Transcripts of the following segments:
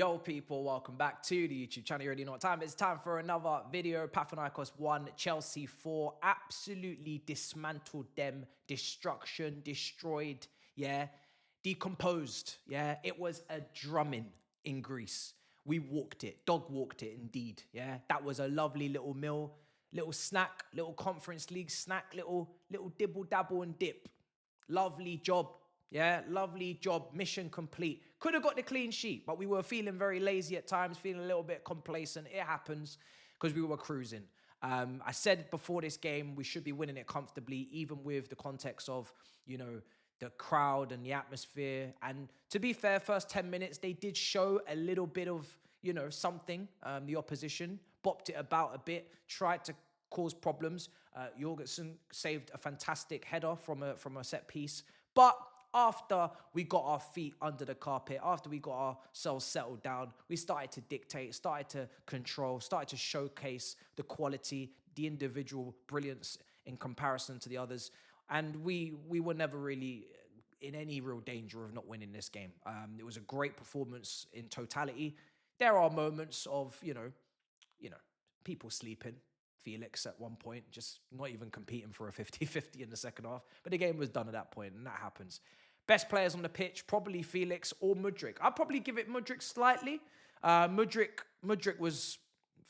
Yo people, welcome back to the YouTube channel. You already know what time it is. It's time for another video. Panathinaikos 1, Chelsea 4. Absolutely dismantled them. Destruction, destroyed, yeah. Decomposed, yeah. It was a drumming in Greece. We walked it. Dog walked it indeed, yeah. That was a lovely little meal, little snack, little Conference League snack, little dibble dabble and dip. Lovely job. Yeah, lovely job. Mission complete. Could have got the clean sheet, but we were feeling very lazy at times, feeling a little bit complacent. It happens because we were cruising. I said before this game, we should be winning it comfortably, even with the context of, you know, the crowd and the atmosphere. And to be fair, first 10 minutes, they did show a little bit of, you know, something. The opposition bopped it about a bit, tried to cause problems. Jorgensen saved a fantastic header from a set piece. But after we got our feet under the carpet, after we got ourselves settled down, we started to dictate, started to control, started to showcase the quality, the individual brilliance in comparison to the others. And we were never really in any real danger of not winning this game. It was a great performance in totality. There are moments of, you know, people sleeping. Felix at one point, just not even competing for a 50-50 in the second half. But the game was done at that point, and that happens. Best players on the pitch, probably Felix or Mudryk. I'd probably give it Mudryk slightly. Mudryk was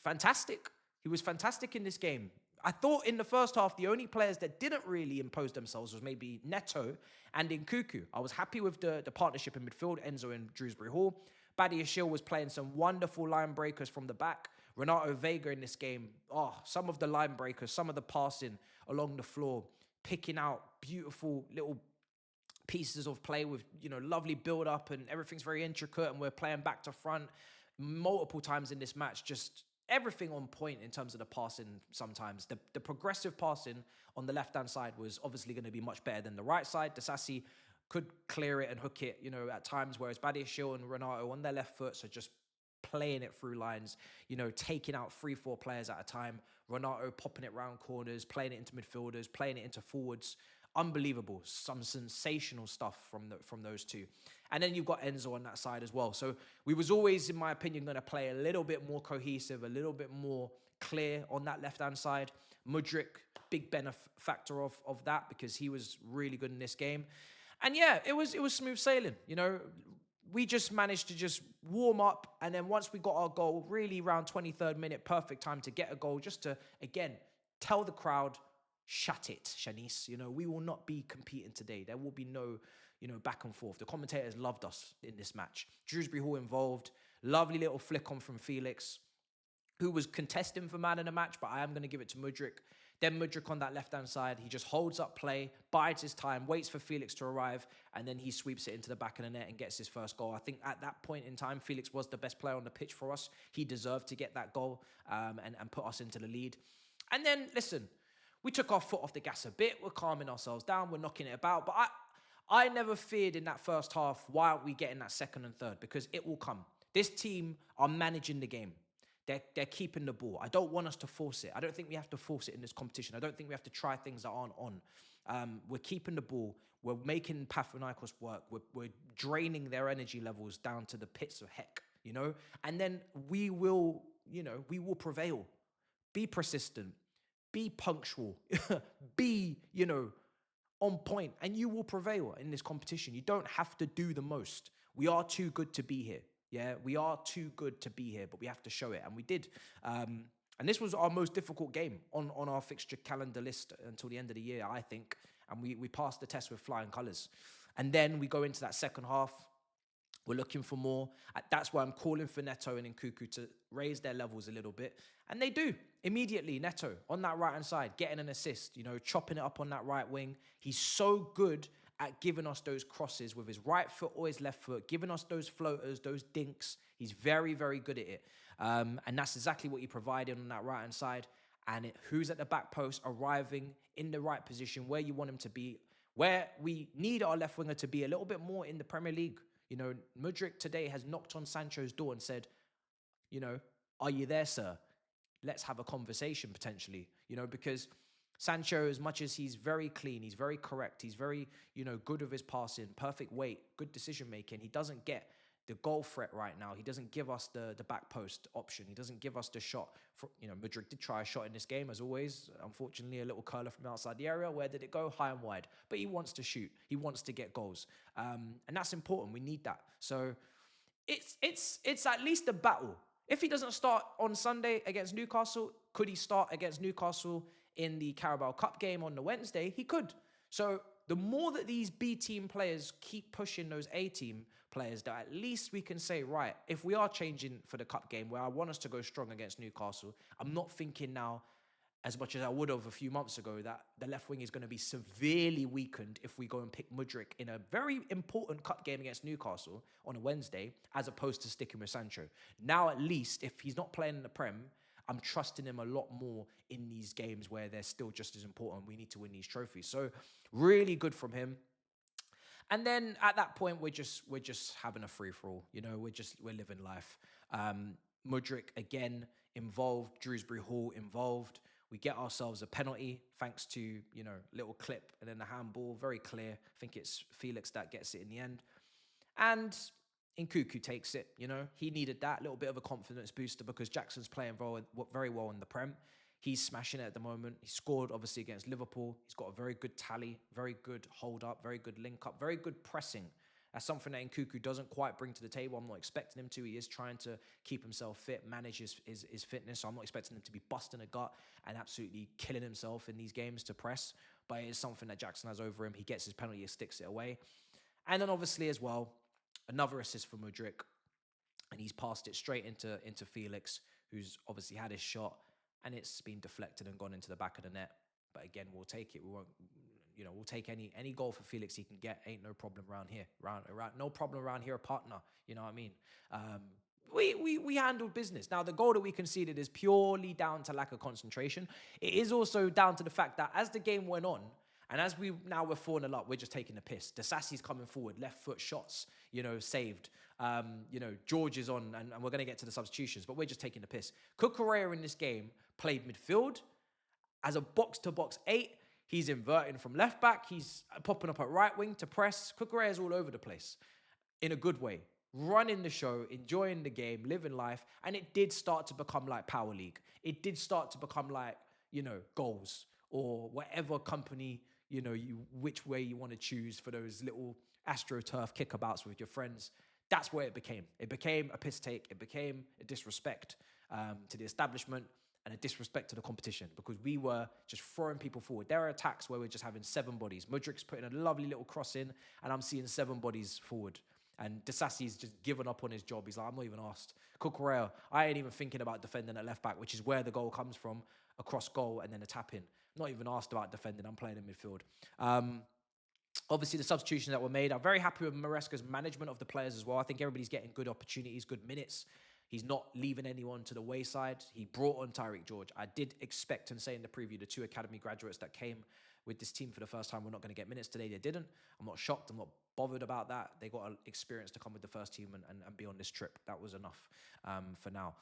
fantastic. He was fantastic in this game. I thought in the first half, the only players that didn't really impose themselves was maybe Neto and Nkunku. I was happy with the partnership in midfield, Enzo and Shrewsbury Hall. Badiashile was playing some wonderful line breakers from the back. Renato Vega in this game, some of the line breakers, some of the passing along the floor, picking out beautiful little pieces of play with, you know, lovely build up, and everything's very intricate, and we're playing back to front multiple times in this match. Just everything on point in terms of the passing. Sometimes the progressive passing on the left hand side was obviously going to be much better than the right side. Disasi could clear it and hook it, you know, at times, whereas Badiashile and Renato on their left foot are just playing it through lines, you know, taking out 3-4 players at a time. Renato popping it round corners, playing it into midfielders, playing it into forwards. Unbelievable. Some sensational stuff from those two. And then you've got Enzo on that side as well. So we was always, in my opinion, going to play a little bit more cohesive, a little bit more clear on that left-hand side. Mudryk, big benefactor of that, because he was really good in this game. And yeah, it was smooth sailing. You know, we just managed to just warm up. And then once we got our goal, really around 23rd minute, perfect time to get a goal, just to, again, tell the crowd, shut it, Shanice. You know, we will not be competing today. There will be no, you know, back and forth. The commentators loved us in this match. Shrewsbury Hall involved. Lovely little flick on from Felix, who was contesting for man of the match, but I am going to give it to Mudryk. Then Mudryk on that left-hand side, he just holds up play, bides his time, waits for Felix to arrive, and then he sweeps it into the back of the net and gets his first goal. I think at that point in time, Felix was the best player on the pitch for us. He deserved to get that goal and put us into the lead. And then, listen, we took our foot off the gas a bit. We're calming ourselves down. We're knocking it about. But I never feared in that first half, why aren't we getting that second and third? Because it will come. This team are managing the game. They're keeping the ball. I don't want us to force it. I don't think we have to force it in this competition. I don't think we have to try things that aren't on. We're keeping the ball. We're making Panathinaikos work. We're draining their energy levels down to the pits of heck, you know? And then we will, you know, we will prevail. Be persistent. Be punctual. Be, you know, on point. And you will prevail in this competition. You don't have to do the most. We are too good to be here. Yeah, we are too good to be here, but we have to show it. And we did. And this was our most difficult game on our fixture calendar list until the end of the year, I think. And we passed the test with flying colours. And then we go into that second half. We're looking for more. That's why I'm calling for Neto and Nkunku to raise their levels a little bit. And they do. Immediately, Neto on that right-hand side, getting an assist, you know, chopping it up on that right wing. He's so good at giving us those crosses with his right foot or his left foot, giving us those floaters, those dinks. He's very, very good at it. And that's exactly what he provided on that right-hand side. And who's at the back post, arriving in the right position where you want him to be, where we need our left winger to be a little bit more in the Premier League. You know, Mudryk today has knocked on Sancho's door and said, you know, are you there, sir? Let's have a conversation potentially, you know, because Sancho, as much as he's very clean, he's very correct, he's very, you know, good with his passing, perfect weight, good decision making, he doesn't get the goal threat right now. He doesn't give us the back post option. He doesn't give us the shot. Mudryk did try a shot in this game, as always. Unfortunately, a little curler from outside the area. Where did it go? High and wide. But he wants to shoot. He wants to get goals. And that's important. We need that. So it's at least a battle. If he doesn't start on Sunday against Newcastle, could he start against Newcastle in the Carabao Cup game on the Wednesday? He could. So the more that these B team players keep pushing those A team players, that at least we can say, right, if we are changing for the cup game where I want us to go strong against Newcastle, I'm not thinking now, as much as I would have a few months ago, that the left wing is going to be severely weakened if we go and pick Mudryk in a very important cup game against Newcastle on a Wednesday, as opposed to sticking with Sancho. Now, at least, if he's not playing in the Prem, I'm trusting him a lot more in these games where they're still just as important. We need to win these trophies. So really good from him. And then at that point, we're just having a free-for-all. We're living life. Mudryk, again, involved. Dewsbury Hall involved. We get ourselves a penalty thanks to, little clip and then the handball. Very clear. I think it's Felix that gets it in the end. And Nkunku takes it, He needed that little bit of a confidence booster because Jackson's playing very well in the Prem. He's smashing it at the moment. He scored, obviously, against Liverpool. He's got a very good tally, very good hold-up, very good link-up, very good pressing. That's something that Nkunku doesn't quite bring to the table. I'm not expecting him to. He is trying to keep himself fit, manage his fitness. So I'm not expecting him to be busting a gut and absolutely killing himself in these games to press. But it is something that Jackson has over him. He gets his penalty, he sticks it away. And then obviously as well, another assist for Mudryk. And he's passed it straight into Felix, who's obviously had his shot. And it's been deflected and gone into the back of the net. But again, we'll take it. We won't, we'll take any goal for Felix he can get. Ain't no problem around here. No problem around here, a partner. You know what I mean? We handled business. Now, the goal that we conceded is purely down to lack of concentration. It is also down to the fact that as the game went on, and as we're 4-0 up, we're just taking the piss. Disasi's coming forward, left foot shots, saved. George is on, and we're going to get to the substitutions, but we're just taking the piss. Cucurella in this game played midfield as a box-to-box 8. He's inverting from left back. He's popping up at right wing to press. Cucurella is all over the place in a good way. Running the show, enjoying the game, living life. And it did start to become like Power League. It did start to become like, goals or whatever company, which way you want to choose for those little AstroTurf kickabouts with your friends. That's where it became. It became a piss take. It became a disrespect to the establishment and a disrespect to the competition because we were just throwing people forward. There are attacks where we're just having 7 bodies. Mudryk's putting a lovely little cross in and I'm seeing 7 bodies forward. And Disasi's just given up on his job. He's like, I'm not even asked. Cucurella, I ain't even thinking about defending at left back, which is where the goal comes from, a cross goal and then a tap in. Not even asked about defending. I'm playing in midfield. Obviously, the substitutions that were made, I'm very happy with Maresca's management of the players as well. I think everybody's getting good opportunities, good minutes. He's not leaving anyone to the wayside. He brought on Tyreek George. I did expect and say in the preview, the 2 academy graduates that came with this team for the first time were not going to get minutes today. They didn't. I'm not shocked. I'm not bothered about that. They got experience to come with the first team and be on this trip. That was enough for now.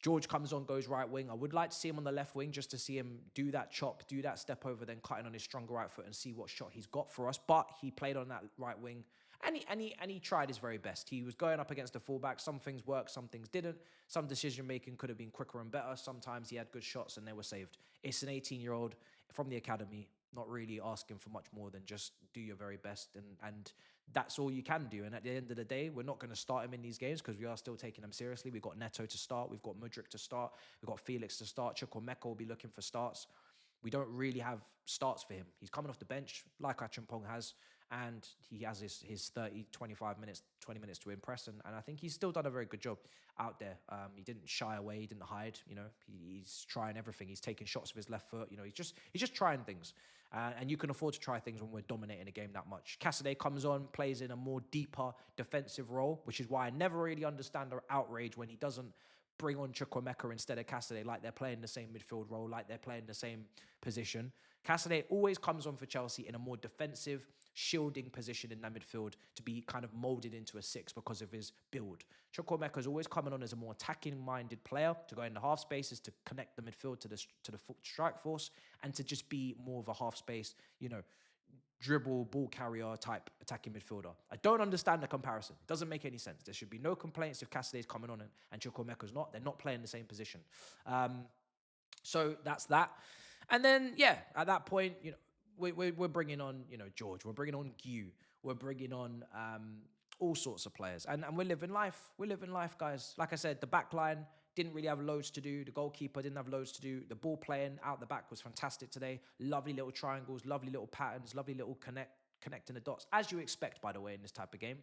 George comes on, goes right wing. I would like to see him on the left wing just to see him do that chop, do that step over, then cutting on his stronger right foot and see what shot he's got for us. But he played on that right wing and he tried his very best. He was going up against the fullback. Some things worked, some things didn't. Some decision-making could have been quicker and better. Sometimes he had good shots and they were saved. It's an 18-year-old from the academy, not really asking for much more than just do your very best. And that's all you can do. And at the end of the day, we're not going to start him in these games because we are still taking them seriously. We've got Neto to start. We've got Mudryk to start. We've got Felix to start. Chukwuemeka will be looking for starts. We don't really have starts for him. He's coming off the bench like Achampong has. And he has his 30, 25 minutes, 20 minutes to impress. And I think he's still done a very good job out there. He didn't shy away. He didn't hide. He's trying everything. He's taking shots with his left foot. He's just trying things. And you can afford to try things when we're dominating a game that much. Cassidy comes on, plays in a more deeper defensive role, which is why I never really understand the outrage when he doesn't bring on Chukwuemeka instead of Cassidy, like they're playing the same midfield role, like they're playing the same position. Cassidy always comes on for Chelsea in a more defensive, shielding position in that midfield to be kind of molded into a 6 because of his build. Chukwuemeka is always coming on as a more attacking-minded player to go in the half spaces, to connect the midfield to the strike force, and to just be more of a half space, dribble, ball carrier type attacking midfielder. I don't understand the comparison. It doesn't make any sense. There should be no complaints if Casadei's coming on and Chukwuemeka's not. They're not playing the same position. So that's that. And then, yeah, at that point, you know, we're bringing on, you know, George. We're bringing on Gu. We're bringing on all sorts of players. And we're living life. We're living life, guys. Like I said, the back line didn't really have loads to do. The goalkeeper didn't have loads to do. The ball playing out the back was fantastic today. Lovely little triangles, lovely little patterns, lovely little connecting the dots, as you expect, by the way, in this type of game.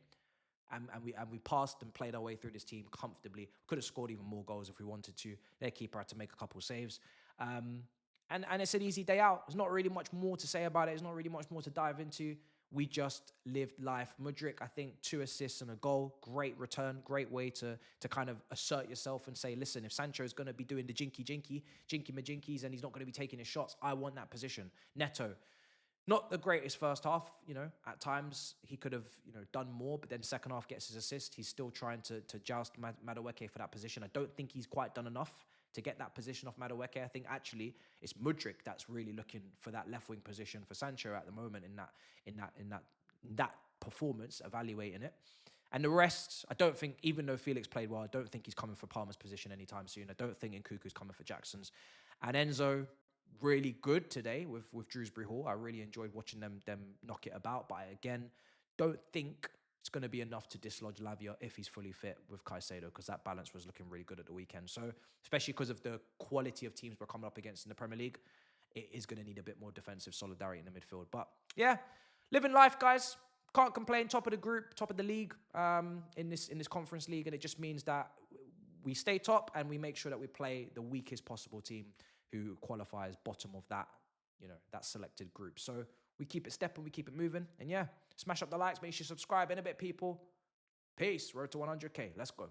And we passed and played our way through this team comfortably. Could have scored even more goals if we wanted to. Their keeper had to make a couple saves. And it's an easy day out. There's not really much more to say about it. There's not really much more to dive into. We just lived life. Mudryk, I think, 2 assists and a goal. Great return. Great way to kind of assert yourself and say, listen, if Sancho is going to be doing the jinky-majinkies, and he's not going to be taking his shots, I want that position. Neto, not the greatest first half, you know. At times, he could have, you know, done more, but then second half gets his assist. He's still trying to joust Madueke for that position. I don't think he's quite done enough to get that position off Madueke. I think actually it's Mudryk that's really looking for that left wing position for Sancho at the moment in that performance, evaluating it. And the rest, I don't think, even though Felix played well, I don't think he's coming for Palmer's position anytime soon. I don't think Nkunku's coming for Jackson's. And Enzo, really good today with Dewsbury Hall. I really enjoyed watching them knock it about. But I, again, don't think it's going to be enough to dislodge Lavia if he's fully fit with Caicedo, because that balance was looking really good at the weekend. So, especially because of the quality of teams we're coming up against in the Premier League, it is going to need a bit more defensive solidarity in the midfield. But yeah, living life, guys. Can't complain. Top of the group, top of the league in this conference league, and it just means that we stay top and we make sure that we play the weakest possible team who qualifies bottom of that, you know, that selected group. So we keep it stepping, we keep it moving, and yeah, smash up the likes, make sure you subscribe in a bit, people. Peace. Road to 100K. Let's go.